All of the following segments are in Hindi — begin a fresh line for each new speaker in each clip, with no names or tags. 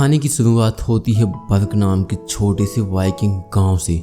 कहानी की शुरुआत होती है बर्क नाम के छोटे से वाइकिंग गांव से,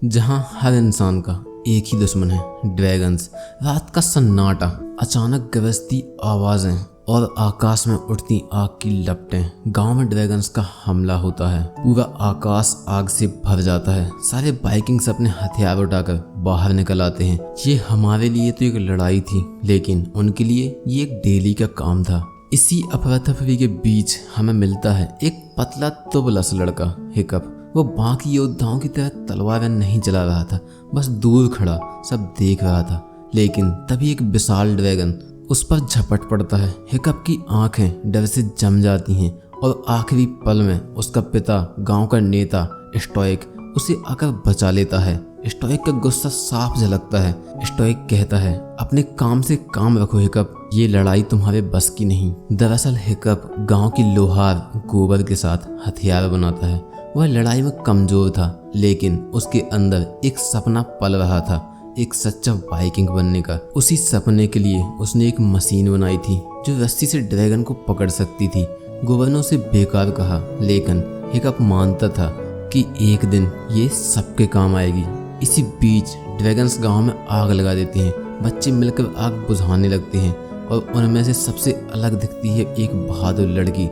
जहां हर इंसान का एक ही दुश्मन है, ड्रैगन्स। रात का सन्नाटा, अचानक गरजती आवाजें और आकाश में उठती आग की लपटें। गांव में ड्रैगन्स का हमला होता है। पूरा आकाश आग से भर जाता है। सारे वाइकिंग्स अपने हथियार उठाकर बाहर निकल आते हैं। ये हमारे लिए तो एक लड़ाई थी, लेकिन उनके लिए ये एक डेली का काम था। इसी अफरा तफरी के बीच हमें मिलता है एक पतला दुबला सा लड़का, हिकअप। वो बाकी योद्धाओं की तरह तलवारें नहीं चला रहा था, बस दूर खड़ा सब देख रहा था। लेकिन तभी एक विशाल ड्रैगन उस पर झपट पड़ता है। हिकअप की आंखें डर से जम जाती हैं और आखिरी पल में उसका पिता, गांव का नेता स्टोइक, उसे आकर बचा लेता है। स्टोइक का गुस्सा साफ झलकता है। स्टोइक कहता है, अपने काम से काम रखो हिकअप, ये लड़ाई तुम्हारे बस की नहीं। दरअसल हिकअप गांव की लोहार गोबर के साथ हथियार बनाता है। वह लड़ाई में कमजोर था, लेकिन उसके अंदर एक सपना पल रहा था, एक सच्चा वाइकिंग बनने का। उसी सपने के लिए उसने एक मशीन बनाई थी जो रस्सी से ड्रैगन को पकड़ सकती थी। गोबर ने उसे बेकार कहा, लेकिन हिकअप मानता था कि एक दिन ये सबके काम आएगी। इसी बीच ड्रैगन्स गांव में आग लगा देते हैं। बच्चे मिलकर आग बुझाने लगते हैं और उनमें से सबसे अलग दिखती है एक बहादुर लड़की,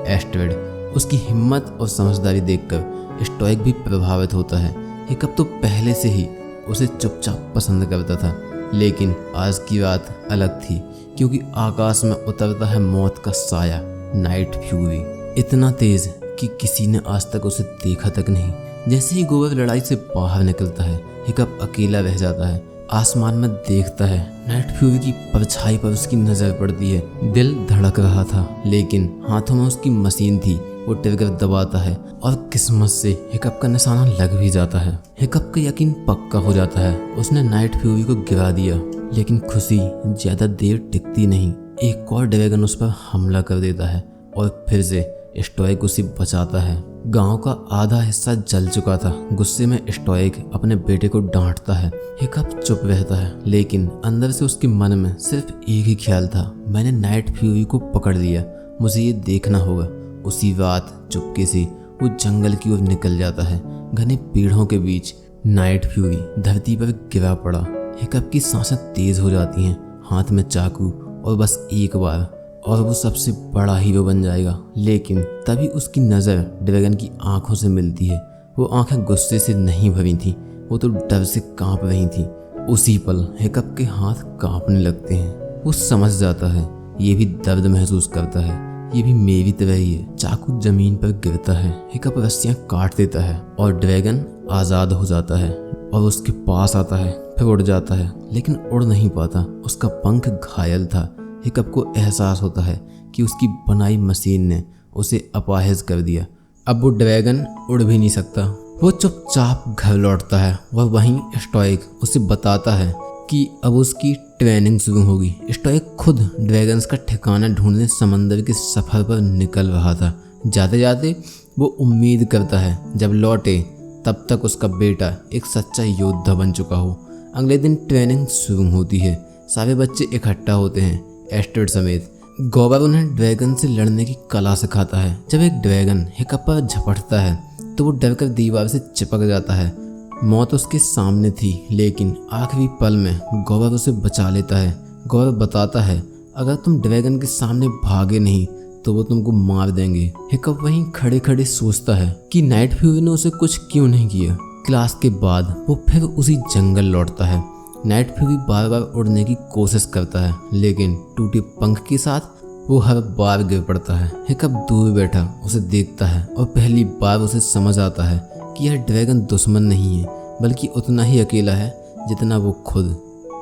एस्ट्रिड। उसकी हिम्मत और समझदारी देखकर स्टोइक भी प्रभावित होता है। हिकअप तो पहले से ही उसे चुपचाप पसंद करता था, लेकिन आज की रात अलग थी, क्योंकि आकाश में उतरता है मौत का साया, नाइट फ्यूरी। इतना तेज कि किसी ने आज तक उसे देखा तक नहीं। जैसे ही गोबर लड़ाई से बाहर निकलता है, हिकअप अकेला रह जाता है। आसमान में देखता है, नाइट फ्यूरी की परछाई पर उसकी नजर पड़ती है। दिल धड़क रहा था, लेकिन हाथों में उसकी मशीन थी। वो ट्रिगर दबाता है और किस्मत से हिकअप का निशाना लग भी जाता है। हिकअप का यकीन पक्का हो जाता है, उसने नाइट फ्यूरी को गिरा दिया। लेकिन खुशी ज्यादा देर टिकती नहीं। एक और ड्रैगन उस पर हमला कर देता है और फिर से स्टोइक उसे बचाता है। गांव का आधा हिस्सा जल चुका था। गुस्से में स्टोइक अपने बेटे को डांटता है। हिकअप चुप रहता है, लेकिन अंदर से उसके मन में सिर्फ एक ही ख्याल था, मैंने नाइट फ्यूरी को पकड़ लिया, मुझे ये देखना होगा। उसी रात चुपके से वो जंगल की ओर निकल जाता है। घने पेड़ों के बीच नाइट फ्यूरी धरती पर गिरा पड़ा। हिकअप की सांसें तेज हो जाती हैं, हाथ में चाकू, और बस एक बार और वो सबसे बड़ा हीरो बन जाएगा। लेकिन तभी उसकी नज़र ड्रैगन की आंखों से मिलती है। वो आंखें गुस्से से नहीं भरी थी, वो तो डर से कांप रही थी। उसी पल हिकअप के हाथ कांपने लगते हैं। वो समझ जाता है, ये भी दर्द महसूस करता है, ये भी मेरी तरह ही है। चाकू जमीन पर गिरता है। हिकअप रस्सियां काट देता है और ड्रैगन आज़ाद हो जाता है और उसके पास आता है, फिर उड़ जाता है, लेकिन उड़ नहीं पाता। उसका पंख घायल था। हिकअप को एहसास होता है कि उसकी बनाई मशीन ने उसे अपाहिज कर दिया। अब वो ड्रैगन उड़ भी नहीं सकता। वो चुपचाप घर लौटता है और वहीं स्टोइक उसे बताता है कि अब उसकी ट्रेनिंग शुरू होगी। स्टोइक खुद ड्रैगन्स का ठिकाना ढूंढने समंदर के सफ़र पर निकल रहा था। जाते जाते वो उम्मीद करता है जब लौटे तब तक उसका बेटा एक सच्चा योद्धा बन चुका हो। अगले दिन ट्रेनिंग शुरू होती है। सारे बच्चे इकट्ठा होते हैं, एस्ट्रिड समेत। गोबर उन्हें ड्रैगन से लड़ने की कला सिखाता है। जब एक ड्रैगन हिकअप पर झपटता है तो वो डरकर दीवार से चिपक जाता है। मौत उसके सामने थी, लेकिन आखिरी पल में गोबर उसे बचा लेता है। गोबर बताता है, अगर तुम ड्रैगन के सामने भागे नहीं तो वो तुमको मार देंगे। हिकअप वहीं खड़े खड़े सोचता है कि नाइट फ्यूरी ने उसे कुछ क्यों नहीं किया। क्लास के बाद वो फिर उसी जंगल लौटता है। नाइट फ्यूरी बार बार उड़ने की कोशिश करता है, लेकिन टूटे पंख के साथ वो हर बार गिर पड़ता है। हिकअप दूर बैठा उसे देखता है और पहली बार उसे समझ आता है कि यह ड्रैगन दुश्मन नहीं है, बल्कि उतना ही अकेला है जितना वो खुद।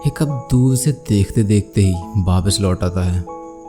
हिकअप दूर से देखते देखते ही वापस लौट आता है।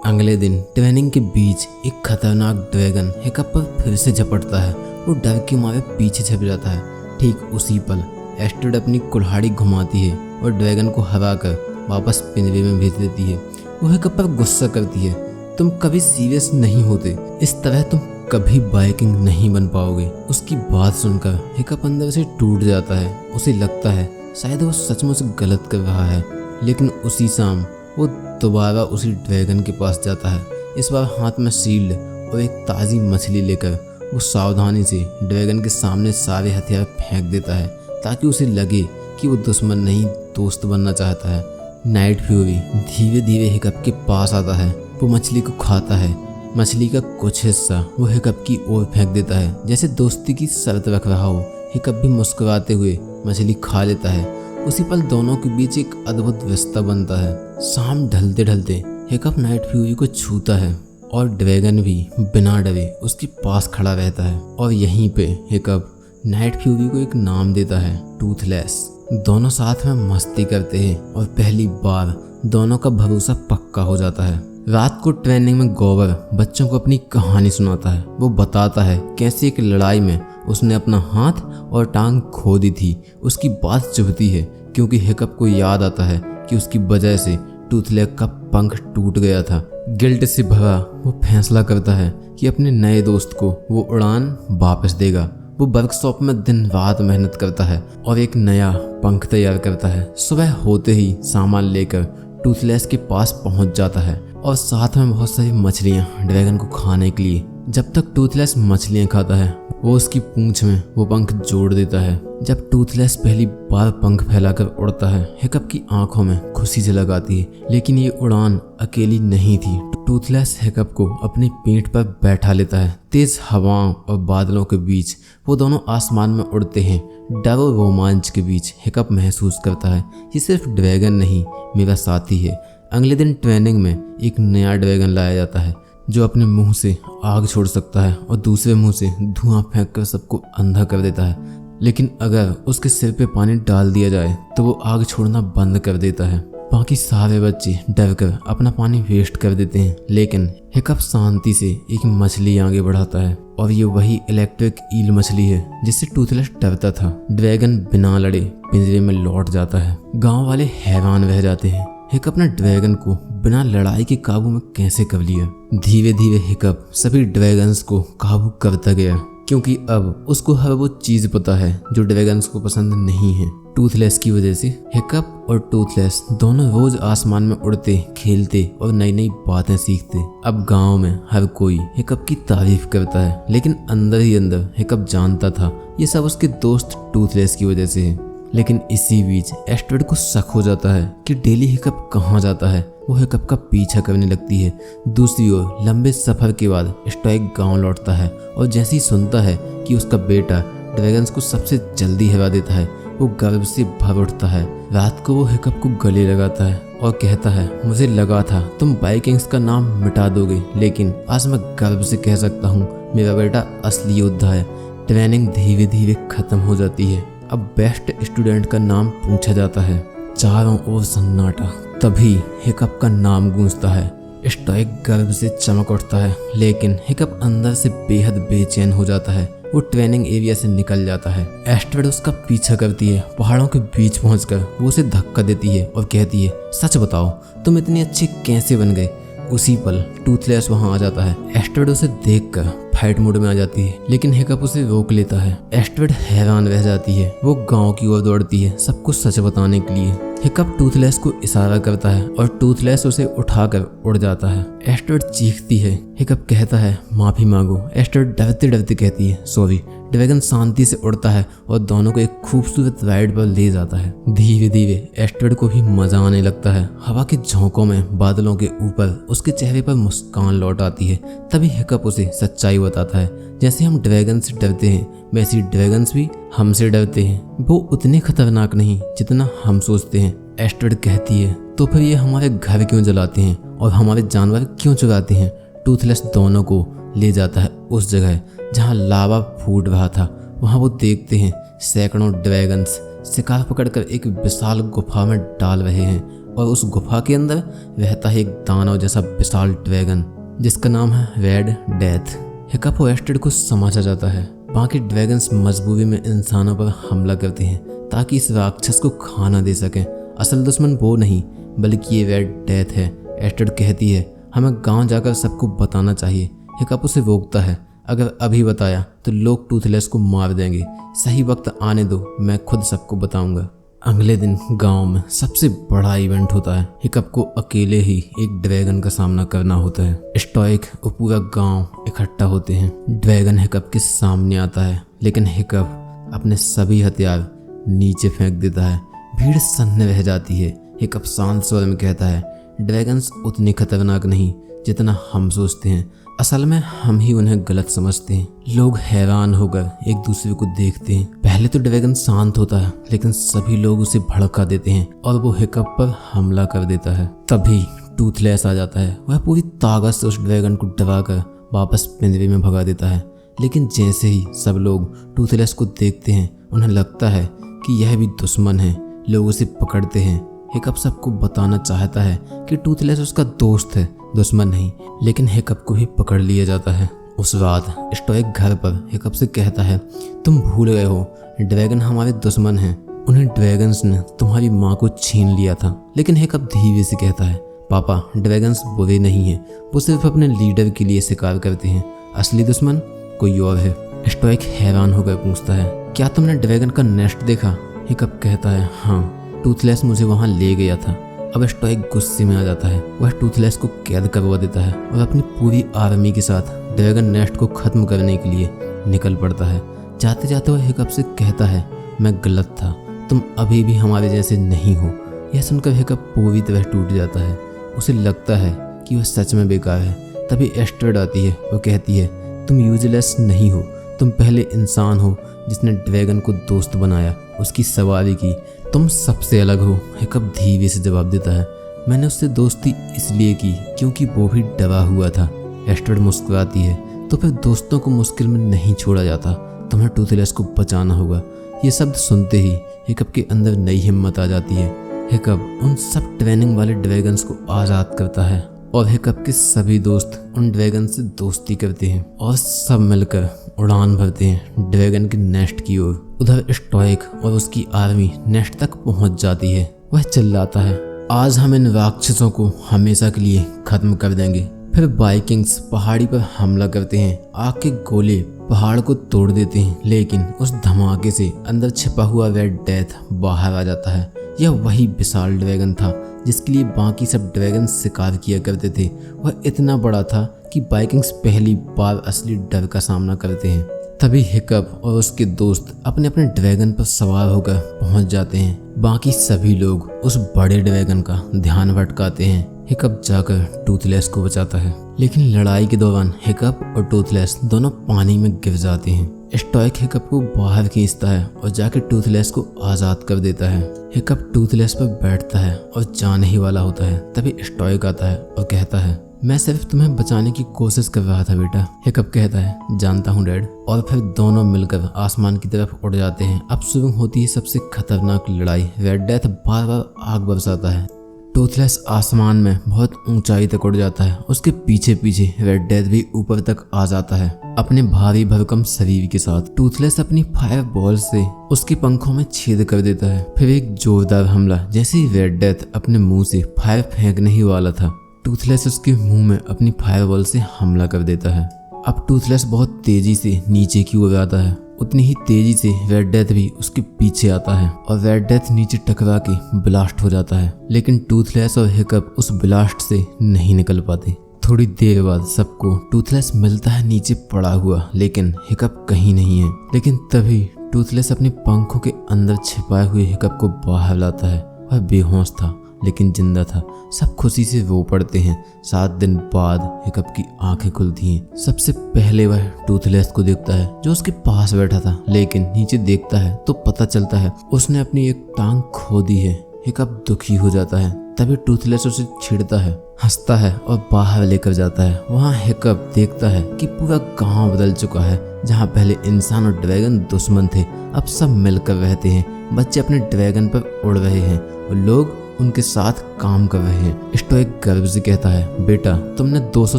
अगले दिन ट्रेनिंग के बीच एक खतरनाक ड्रैगन हिकअप पर फिर से झपटता है। वो डर के मारे पीछे छिप जाता है। ठीक उसी पल एस्ट्रिड अपनी कुल्हाड़ी घुमाती है और ड्रैगन को हराकर वापस पिंजरे में भेज देती है। वो हिकअप पर गुस्सा करती है, तुम कभी सीरियस नहीं होते, इस तरह तुम कभी वाइकिंग नहीं बन पाओगे। उसकी बात सुनकर हिकअप अंदर से टूट जाता है। उसे लगता है शायद वो सचमुच गलत कर रहा है। लेकिन उसी शाम वो दोबारा उसी ड्रैगन के पास जाता है। इस बार हाथ में शील्ड और एक ताज़ी मछली लेकर वो सावधानी से ड्रैगन के सामने सारे हथियार फेंक देता है ताकि उसे लगे कि वो दुश्मन नहीं दोस्त बनना चाहता है। नाइट फ्यूरी धीरे धीरे हिकअप के पास आता है। वो मछली को खाता है। मछली का कुछ हिस्सा वो हिकअप की ओर फेंक देता है जैसे दोस्ती की शर्त रख रहा हो। हिकअप भी मुस्कुराते हुए मछली खा लेता है। उसी पल दोनों के बीच एक अद्भुत रिश्ता बनता है। शाम ढलते ढलते हिकअप नाइट फ्यूरी को छूता है और ड्रैगन भी बिना डरे उसके पास खड़ा रहता है। और यहीं पे हिकअप नाइट फ्यूरी को एक नाम देता है, टूथलेस। दोनों साथ में मस्ती करते हैं और पहली बार दोनों का भरोसा पक्का हो जाता है। रात को ट्रेनिंग में गोबर बच्चों को अपनी कहानी सुनाता है। वो बताता है कैसे एक लड़ाई में उसने अपना हाथ और टांग खो दी थी। उसकी बात चुभती है क्योंकि हिकअप को याद आता है कि उसकी वजह से टूथलेस का पंख टूट गया था। गिल्ट से भरा वो फैसला करता है कि अपने नए दोस्त को वो उड़ान वापस देगा। वो वर्कशॉप में दिन रात मेहनत करता है और एक नया पंख तैयार करता है। सुबह होते ही सामान लेकर टूथलेस के पास पहुंच जाता है और साथ में बहुत सारी मछलियां ड्रैगन को खाने के लिए। जब तक टूथलेस मछलियां खाता है वो उसकी पूंछ में वो पंख जोड़ देता है। जब टूथलेस पहली बार पंख फैलाकर उड़ता है हिकअप की आंखों में खुशी झलक आती है। लेकिन ये उड़ान अकेली नहीं थी। टूथलेस हिकअप को अपनी पीठ पर बैठा लेता है। तेज हवाओं और बादलों के बीच वो दोनों आसमान में उड़ते हैं। डर और रोमांच के बीच हिकअप महसूस करता है ये सिर्फ ड्रैगन नहीं, मेरा साथी है। अगले दिन ट्रेनिंग में एक नया ड्रैगन लाया जाता है जो अपने मुंह से आग छोड़ सकता है और दूसरे मुंह से धुआं फेंककर सबको अंधा कर देता है। लेकिन अगर उसके सिर पे पानी डाल दिया जाए तो वो आग छोड़ना बंद कर देता है। बाकी सारे बच्चे डर कर अपना पानी वेस्ट कर देते हैं। लेकिन हिकअप शांति से एक मछली आगे बढ़ाता है और ये वही इलेक्ट्रिक ईल मछली है जिससे टूथलेस डरता था। ड्रैगन बिना लड़े पिंजरे में लौट जाता है। गांव वाले हैरान रह जाते हैं हिकअप ने ड्रैगन को बिना लड़ाई के काबू में कैसे कर लिया। धीरे धीरे हिकअप सभी ड्रैगन्स को काबू करता गया क्योंकि अब उसको हर वो चीज पता है जो ड्रैगन्स को पसंद नहीं है। टूथलेस की वजह से हिकअप और टूथलेस दोनों रोज आसमान में उड़ते, खेलते और नई नई बातें सीखते। अब गांव में हर कोई हिकअप की तारीफ करता है लेकिन अंदर ही अंदर हिकअप जानता था ये सब उसके दोस्त टूथलेस की वजह से है। लेकिन इसी बीच एस्ट्रिड को शक हो जाता है कि डेली हिकअप कहाँ जाता है। वो हिकअप का पीछा करने लगती है। दूसरी ओर लंबे सफर के बाद स्टॉइक गांव लौटता है और जैसे ही सुनता है कि उसका बेटा ड्रैगन्स को सबसे जल्दी हरा देता है वो गर्व से भर उठता है। रात को वो हिकअप को गले लगाता है और कहता है, मुझे लगा था तुम वाइकिंग्स का नाम मिटा दोगे लेकिन आज मैं गर्व से कह सकता हूँ मेरा बेटा असली योद्धा है। ट्रेनिंग धीरे धीरे खत्म हो जाती है। अब बेस्ट स्टूडेंट का नाम पूछा जाता है। चारों ओर सन्नाटा। तभी हिकअप का नाम गूंजता है। स्टॉइक गर्व से चमक उठता है लेकिन हिकअप अंदर से बेहद बेचैन हो जाता है। वो ट्रेनिंग एरिया से निकल जाता है। एस्ट्रिड उसका पीछा करती है। पहाड़ों के बीच पहुंचकर वो उसे धक्का देती है और कहती है, सच बताओ तुम इतने अच्छे कैसे बन गए। उसी पल टूथलेस वहां आ जाता है। एस्ट्रिड उसे देखकर फाइट मोड में आ जाती है लेकिन हिकअप उसे रोक लेता है। एस्ट्रिड हैरान रह जाती है। वो गांव की ओर दौड़ती है सब कुछ सच बताने के लिए। हिकअप टूथलेस को इशारा करता है और टूथलेस उसे उठाकर उड़ जाता है। एस्ट्रिड चीखती है। हिकअप कहता है, माफी मांगो। एस्ट्रिड डरते डरते कहती है, सॉरी। ड्रैगन शांति से उड़ता है और दोनों को एक खूबसूरत राइड पर ले जाता है। धीरे धीरे एस्ट्रिड को भी मजा आने लगता है। हवा के झोंकों में बादलों के ऊपर उसके चेहरे पर मुस्कान लौट आती है। तभी हिकअप उसे सच्चाई बताता है, जैसे हम ड्रैगन से डरते हैं वैसे ड्रैगन्स भी हमसे डरते हैं। वो उतने खतरनाक नहीं जितना हम सोचते हैं। एस्ट्रिड कहती है, तो फिर ये हमारे घर क्यों जलाते हैं और हमारे जानवर क्यों चुराते हैं। टूथलेस दोनों को ले जाता है उस जगह जहाँ लावा फूट रहा था। वहाँ वो देखते हैं सैकड़ों ड्रैगन्स शिकार पकड़कर एक विशाल गुफा में डाल रहे हैं और उस गुफा के अंदर रहता है एक दानव जैसा विशाल ड्रैगन जिसका नाम है रेड डेथ। हिकअप और एस्ट्रिड को समझ आ जाता है। बाकी ड्रैगन्स मजबूरी में इंसानों पर हमला करते हैं ताकि इस राक्षस को खाना दे सकें। असल दुश्मन वो नहीं बल्कि ये रेड डेथ है। एस्ट्रिड कहती है, हमें गांव जाकर सबको बताना चाहिए। हिकअप उसे रोकता है, अगर अभी बताया तो लोग टूथलेस को मार देंगे। सही वक्त आने दो, मैं खुद सबको बताऊंगा। अगले दिन गांव में सबसे बड़ा इवेंट होता है। हिकअप को अकेले ही एक ड्रैगन का सामना करना होता है। स्टोइक और पूरा गांव इकट्ठा होते हैं। ड्रैगन हिकअप के सामने आता है, लेकिन हिकअप अपने सभी हथियार नीचे फेंक देता है। भीड़ सन्न रह जाती है। हिकअप शांत स्वर में कहता है, ड्रैगन्स उतने खतरनाक नहीं जितना हम सोचते हैं। असल में हम ही उन्हें गलत समझते हैं। लोग हैरान होकर एक दूसरे को देखते हैं। पहले तो ड्रैगन शांत होता है, लेकिन सभी लोग उसे भड़का देते हैं और वो हिकअप पर हमला कर देता है। तभी टूथलेस आ जाता है। वह पूरी ताकत से उस ड्रैगन को डराकर वापस पिंजरे में भगा देता है। लेकिन जैसे ही सब लोग टूथलेस को देखते हैं, उन्हें लगता है कि यह भी दुश्मन है। लोग उसे पकड़ते हैं। हिकअप सबको बताना चाहता है कि टूथलेस उसका दोस्त है, दुश्मन नहीं, लेकिन हिकअप को भी पकड़ लिया जाता है। उस रात स्टोइक घर पर हिकअप से कहता है, तुम भूल गए हो, ड्रैगन हमारे दुश्मन हैं। उन्हें ड्रैगन्स ने तुम्हारी माँ को छीन लिया था। लेकिन हिकअप धीरे से कहता है, पापा ड्रैगन्स बुरे नहीं हैं, वो सिर्फ अपने लीडर के लिए शिकार करते हैं। असली दुश्मन कोई और है। स्टोइक हैरान होकर पूछता है, क्या तुमने ड्रैगन का नेस्ट देखा? हिकअप कहता है, हाँ, टूथलेस मुझे वहाँ ले गया था। अब स्टोइक गुस्से में आ जाता है। वह टूथलेस को कैद करवा देता है और अपनी पूरी आर्मी के साथ ड्रैगन नेस्ट को खत्म करने के लिए निकल पड़ता है। जाते जाते वह हिकअप से कहता है, मैं गलत था, तुम अभी भी हमारे जैसे नहीं हो। यह सुनकर हिकअप पूरी तरह टूट जाता है। उसे लगता है कि वह सच में बेकार है। तभी एस्ट्रेड आती है। वो कहती है, तुम यूजलेस नहीं हो, तुम पहले इंसान हो जिसने ड्रैगन को दोस्त बनाया, उसकी सवारी की। तुम सबसे अलग हो। हिकअप धीरे से जवाब देता है, मैंने उससे दोस्ती इसलिए की क्योंकि वो भी डरा हुआ था। एस्ट्रेड मुस्कुराती है, तो फिर दोस्तों को मुश्किल में नहीं छोड़ा जाता, तुम्हें टूथलेस को बचाना होगा। ये शब्द सुनते ही हिकअप के अंदर नई हिम्मत आ जाती है। हिकअप उन सब ट्रेनिंग वाले ड्रैगन्स को आज़ाद करता है और हिकअप के सभी दोस्त उन ड्रैगन से दोस्ती करते हैं और सब मिलकर उड़ान भरते हैं ड्रैगन के नेस्ट की ओर। उधर स्टोइक और उसकी आर्मी नेस्ट तक पहुंच जाती है। वह चिल्लाता है, आज हम इन राक्षसों को हमेशा के लिए खत्म कर देंगे। फिर वाइकिंग्स पहाड़ी पर हमला करते हैं। आग के गोले पहाड़ को तोड़ देते हैं, लेकिन उस धमाके से अंदर छिपा हुआ रेड डेथ बाहर आ जाता है। यह वही विशाल ड्रैगन था जिसके लिए बाकी सब ड्रैगन शिकार किया करते थे। वह इतना बड़ा था कि वाइकिंग्स पहली बार असली डर का सामना करते हैं। तभी हिकअप और उसके दोस्त अपने अपने ड्रैगन पर सवार होकर पहुंच जाते हैं। बाकी सभी लोग उस बड़े ड्रैगन का ध्यान भटकाते हैं। हिकअप जाकर टूथलेस को बचाता है, लेकिन लड़ाई के दौरान हिकअप और टूथलेस दोनों पानी में गिर जाते हैं। स्टोइक हिकअप को बाहर खींचता है और जाकर टूथलेस को आज़ाद कर देता है। हिकअप टूथलेस पर बैठता है और जाने ही वाला होता है। तभी स्टोइक आता है और कहता है, मैं सिर्फ तुम्हें बचाने की कोशिश कर रहा था बेटा। हिकअप कहता है, जानता हूँ डैड। और फिर दोनों मिलकर आसमान की तरफ उड़ जाते हैं। अब शुरू होती है सबसे खतरनाक लड़ाई। रेड डेथ बार बार आग बरसाता है। टूथलेस आसमान में बहुत ऊंचाई तक उड़ जाता है। उसके पीछे पीछे रेड डेथ भी ऊपर तक आ जाता है अपने भारी भरकम शरीर के साथ। टूथलेस अपनी फायर बॉल से उसके पंखों में छेद कर देता है। फिर एक जोरदार हमला। जैसे ही रेड डेथ अपने मुंह से फायर फेंकने ही वाला था, टूथलेस उसके मुंह में अपनी फायर बॉल से हमला कर देता है। अब टूथलेस बहुत तेजी से नीचे की ओर आता है। उतनी ही तेजी से रेड डेथ भी उसके पीछे आता है और रेड डेथ नीचे टकरा के ब्लास्ट हो जाता है। लेकिन टूथलेस और हिकअप उस ब्लास्ट से नहीं निकल पाते। थोड़ी देर बाद सबको टूथलेस मिलता है नीचे पड़ा हुआ, लेकिन हिकअप कहीं नहीं है। लेकिन तभी टूथलेस अपने पंखों के अंदर छिपाए हुए हिकअप को बाहर लाता है। वह बेहोश था लेकिन जिंदा था। सब खुशी से रो पड़ते हैं। 7 दिन बाद हिकअप की आंखें खुलती हैं। सबसे पहले वह टूथलेस को देखता है जो उसके पास बैठा था, लेकिन नीचे देखता है तो पता चलता है उसने अपनी एक टांग खो दी है। हिकअप दुखी हो जाता है। तभी टूथलेस उसे छेड़ता है, हंसता है और बाहर लेकर जाता है। वहाँ हिकअप देखता है कि पूरा गांव बदल चुका है। जहाँ पहले इंसान और ड्रैगन दुश्मन थे, अब सब मिलकर रहते हैं। बच्चे अपने ड्रैगन पर उड़ रहे हैं और लोग उनके साथ काम कर रहे हैं। स्टोइक गर्व से कहता है, बेटा तुमने 200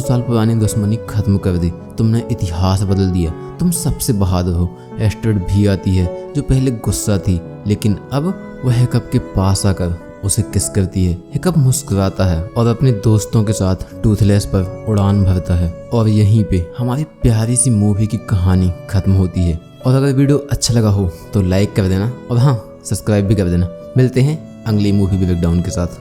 साल पुरानी दुश्मनी खत्म कर दी। तुमने इतिहास बदल दिया। तुम सबसे बहादुर हो। एस्ट्रेड भी आती है जो पहले गुस्सा थी, लेकिन अब वह हिकअप के पास आकर उसे किस करती है। हिकअप मुस्कुराता है और अपने दोस्तों के साथ टूथलेस पर उड़ान भरता है। और यहीं पे हमारी प्यारी सी मूवी की कहानी खत्म होती है। और अगर वीडियो अच्छा लगा हो तो लाइक कर देना और हाँ, सब्सक्राइब भी कर देना। मिलते हैं अगली मूवी ब्रेकडाउन के साथ।